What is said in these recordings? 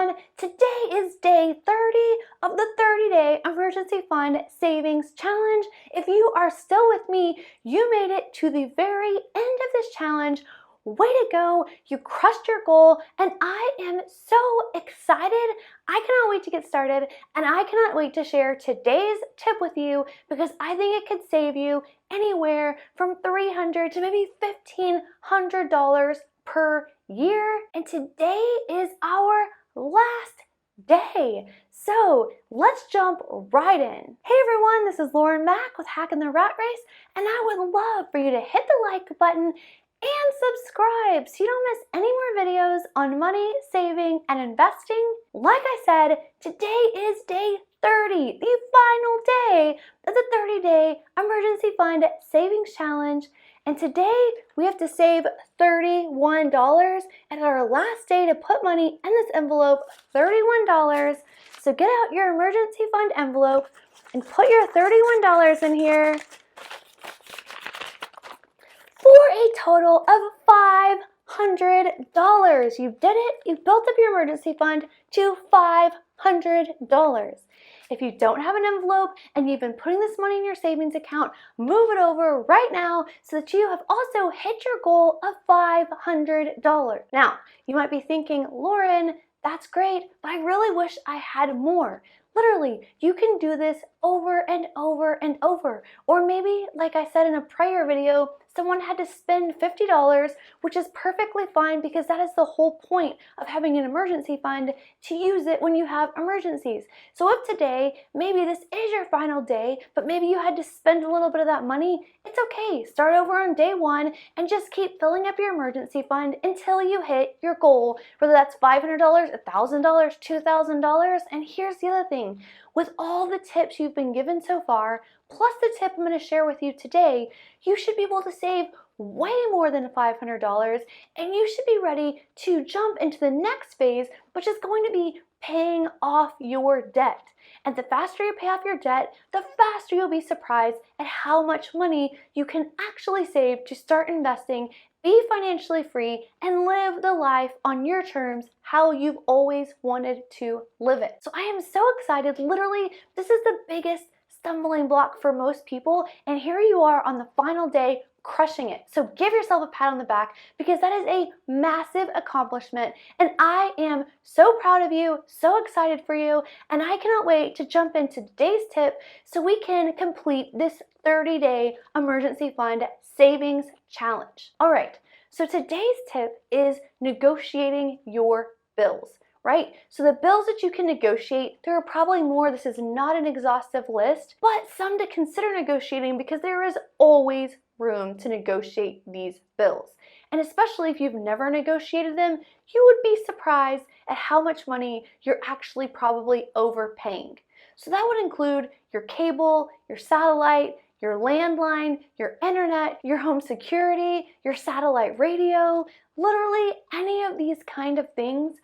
everyone. Today is day 30 of the 30-day emergency fund savings challenge. If you are still with me, you made it to the very end of this challenge. Way to go, you crushed your goal, and I am so excited. I cannot wait to get started, and I cannot wait to share today's tip with you because I think it could save you anywhere from $300 to maybe $1,500 per year. And today is our last day. So let's jump right in. Hey everyone, this is Lauren Mack with Hacking the Rat Race, and I would love for you to hit the like button and subscribe so you don't miss any more videos on money, saving, and investing. Like I said, today is day 30, the final day of the 30-day emergency fund savings challenge. And today we have to save $31, and our last day to put money in this envelope, $31. So get out your emergency fund envelope and put your $31 in here for a total of $500. You did it. You built up your emergency fund to $500. If you don't have an envelope and you've been putting this money in your savings account, move it over right now so that you have also hit your goal of $500. Now, you might be thinking, Lauren, that's great, but I really wish I had more. Literally, you can do this over and over and over. Or maybe, like I said in a prior video, someone had to spend $50, which is perfectly fine because that is the whole point of having an emergency fund, to use it when you have emergencies. So if today, maybe this is your final day, but maybe you had to spend a little bit of that money, it's okay. Start over on day one and just keep filling up your emergency fund until you hit your goal, whether that's $500, $1,000, $2,000. And here's the other thing. With all the tips you've been given so far, plus the tip I'm going to share with you today, you should be able to save way more than $500, and you should be ready to jump into the next phase, which is going to be paying off your debt. And the faster you pay off your debt, the faster you'll be surprised at how much money you can actually save to start investing, be financially free, and live the life on your terms, how you've always wanted to live it. So I am so excited. Literally, this is the biggest stumbling block for most people, and here you are on the final day crushing it. So give yourself a pat on the back because that is a massive accomplishment, and I am so proud of you, so excited for you, and I cannot wait to jump into today's tip so we can complete this 30-day emergency fund savings challenge. All right, so today's tip is negotiating your bills. Right? So the bills that you can negotiate, there are probably more. This is not an exhaustive list, but some to consider negotiating because there is always room to negotiate these bills. And especially if you've never negotiated them, you would be surprised at how much money you're actually probably overpaying. So that would include your cable, your satellite, your landline, your internet, your home security, your satellite radio. Literally any of these kind of things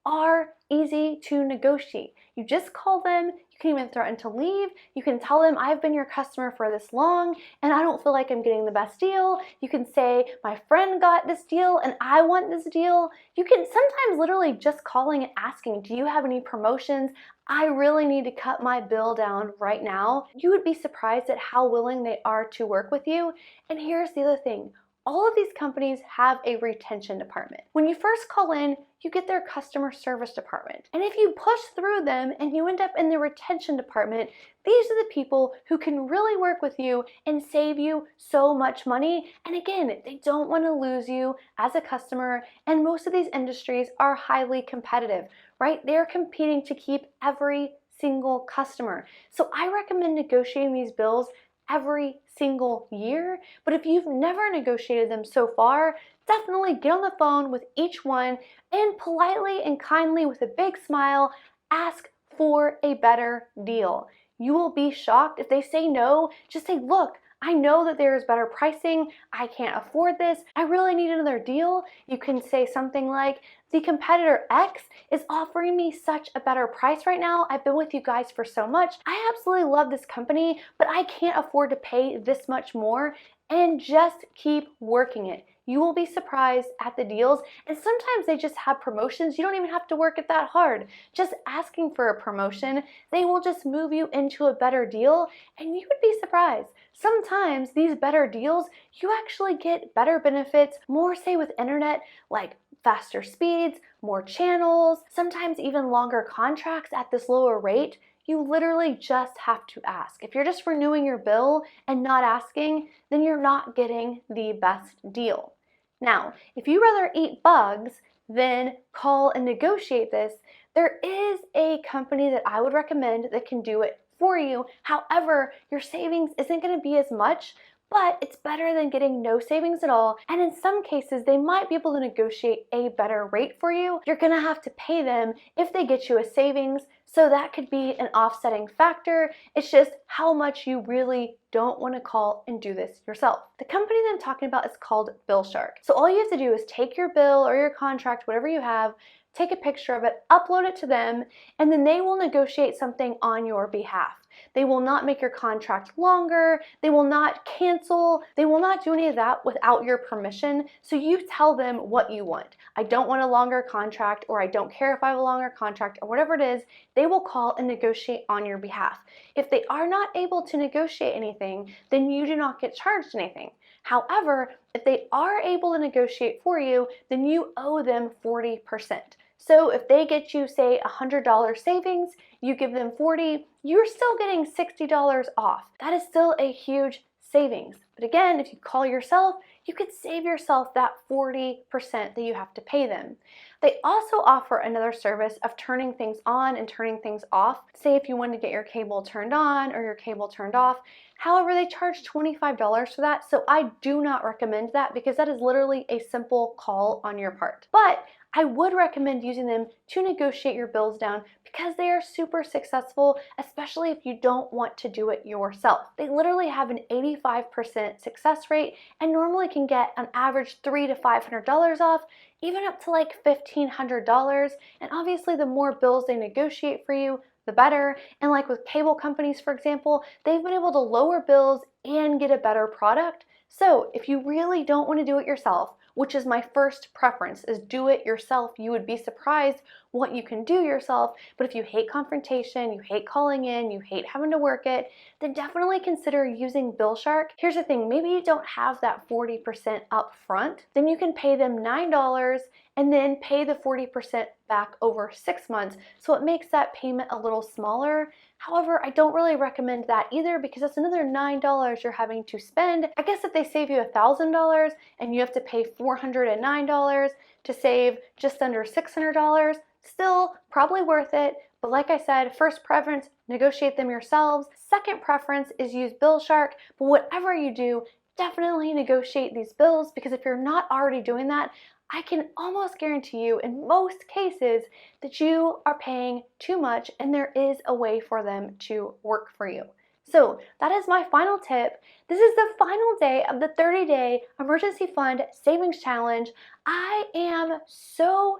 are easy to negotiate. You just call them. You can even threaten to leave. You can tell them, I've been your customer for this long and I don't feel like I'm getting the best deal. You can say, my friend got this deal and I want this deal. You can sometimes literally just calling and asking, do you have any promotions? I really need to cut my bill down right now. You would be surprised at how willing they are to work with you. And here's the other thing. All of these companies have a retention department. When you first call in, you get their customer service department. And if you push through them and you end up in the retention department, these are the people who can really work with you and save you so much money. And again, they don't want to lose you as a customer. And most of these industries are highly competitive, right? They're competing to keep every single customer. So I recommend negotiating these bills every single year. But if you've never negotiated them so far, definitely get on the phone with each one and politely and kindly with a big smile, ask for a better deal. You will be shocked. If they say no, just say, look, I know that there is better pricing. I can't afford this. I really need another deal. You can say something like, the competitor X is offering me such a better price right now. I've been with you guys for so much. I absolutely love this company, but I can't afford to pay this much more. And just keep working it. You will be surprised at the deals, and sometimes they just have promotions. You don't even have to work it that hard. Just asking for a promotion, they will just move you into a better deal, and you would be surprised. Sometimes these better deals, you actually get better benefits, more say with internet, like faster speeds, more channels, sometimes even longer contracts at this lower rate. You literally just have to ask. If you're just renewing your bill and not asking, then you're not getting the best deal. Now, if you rather eat bugs than call and negotiate this, there is a company that I would recommend that can do it for you. However, your savings isn't going to be as much, but it's better than getting no savings at all. And in some cases, they might be able to negotiate a better rate for you. You're gonna have to pay them if they get you a savings. So that could be an offsetting factor. It's just how much you really don't want to call and do this yourself. The company that I'm talking about is called Bill Shark. So all you have to do is take your bill or your contract, whatever you have, take a picture of it, upload it to them, and then they will negotiate something on your behalf. They will not make your contract longer. They will not cancel. They will not do any of that without your permission. So you tell them what you want. I don't want a longer contract, or I don't care if I have a longer contract, or whatever it is. They will call and negotiate on your behalf. If they are not able to negotiate anything, then you do not get charged anything. However, if they are able to negotiate for you, then you owe them 40%. So if they get you, say, $100 savings, you give them 40, you're still getting $60 off. That is still a huge savings. But again, if you call yourself, you could save yourself that 40% that you have to pay them. They also offer another service of turning things on and turning things off. Say if you want to get your cable turned on or your cable turned off. However, they charge $25 for that, so I do not recommend that because that is literally a simple call on your part. But I would recommend using them to negotiate your bills down because they are super successful, especially if you don't want to do it yourself. They literally have an 85% success rate and normally can get on average $300 to $500 off, even up to like $1,500. And obviously the more bills they negotiate for you, the better. And like with cable companies, for example, they've been able to lower bills and get a better product. So if you really don't want to do it yourself, which is my first preference, is do it yourself. You would be surprised what you can do yourself. But if you hate confrontation, you hate calling in, you hate having to work it, then definitely consider using Bill Shark. Here's the thing, maybe you don't have that 40% up front, then you can pay them $9 and then pay the 40% back over 6 months. So it makes that payment a little smaller. However, I don't really recommend that either because that's another $9 you're having to spend. I guess if they save you $1,000 and you have to pay $409 to save just under $600, still probably worth it. But like I said, first preference, negotiate them yourselves. Second preference is use Bill Shark. But whatever you do, definitely negotiate these bills because if you're not already doing that, I can almost guarantee you in most cases that you are paying too much and there is a way for them to work for you. So that is my final tip. This is the final day of the 30-day emergency fund savings challenge. I am so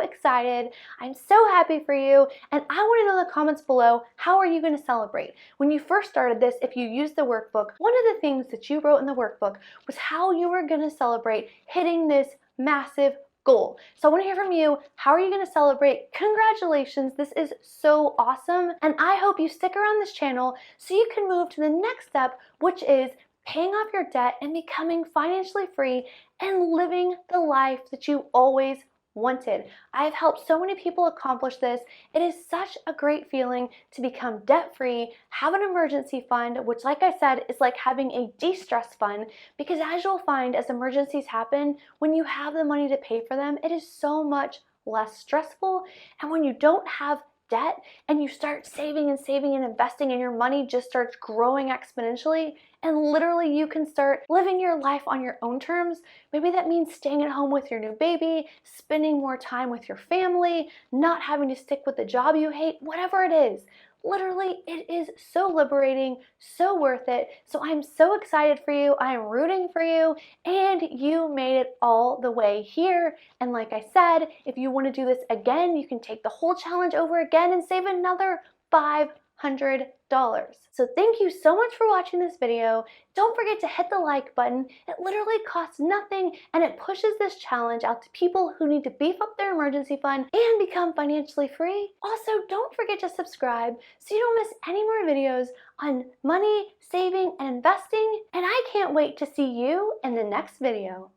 excited. I'm so happy for you. And I want to know in the comments below, how are you going to celebrate? When you first started this, if you used the workbook, one of the things that you wrote in the workbook was how you were going to celebrate hitting this massive goal. So I want to hear from you. How are you going to celebrate? Congratulations. This is so awesome. And I hope you stick around this channel so you can move to the next step, which is paying off your debt and becoming financially free and living the life that you always wanted. I have helped so many people accomplish this. It is such a great feeling to become debt-free, have an emergency fund, which like I said, is like having a de-stress fund because as you'll find as emergencies happen, when you have the money to pay for them, it is so much less stressful. And when you don't have debt and you start saving and investing and your money just starts growing exponentially and literally you can start living your life on your own terms. Maybe that means staying at home with your new baby, spending more time with your family, not having to stick with the job you hate, whatever it is. Literally, it is so liberating, so worth it. So I'm so excited for you. I am rooting for you, and you made it all the way here. And like I said, if you want to do this again, you can take the whole challenge over again and save another $500. So thank you so much for watching this video. Don't forget to hit the like button. It literally costs nothing and it pushes this challenge out to people who need to beef up their emergency fund and become financially free. Also, don't forget to subscribe so you don't miss any more videos on money, saving, and investing. And I can't wait to see you in the next video.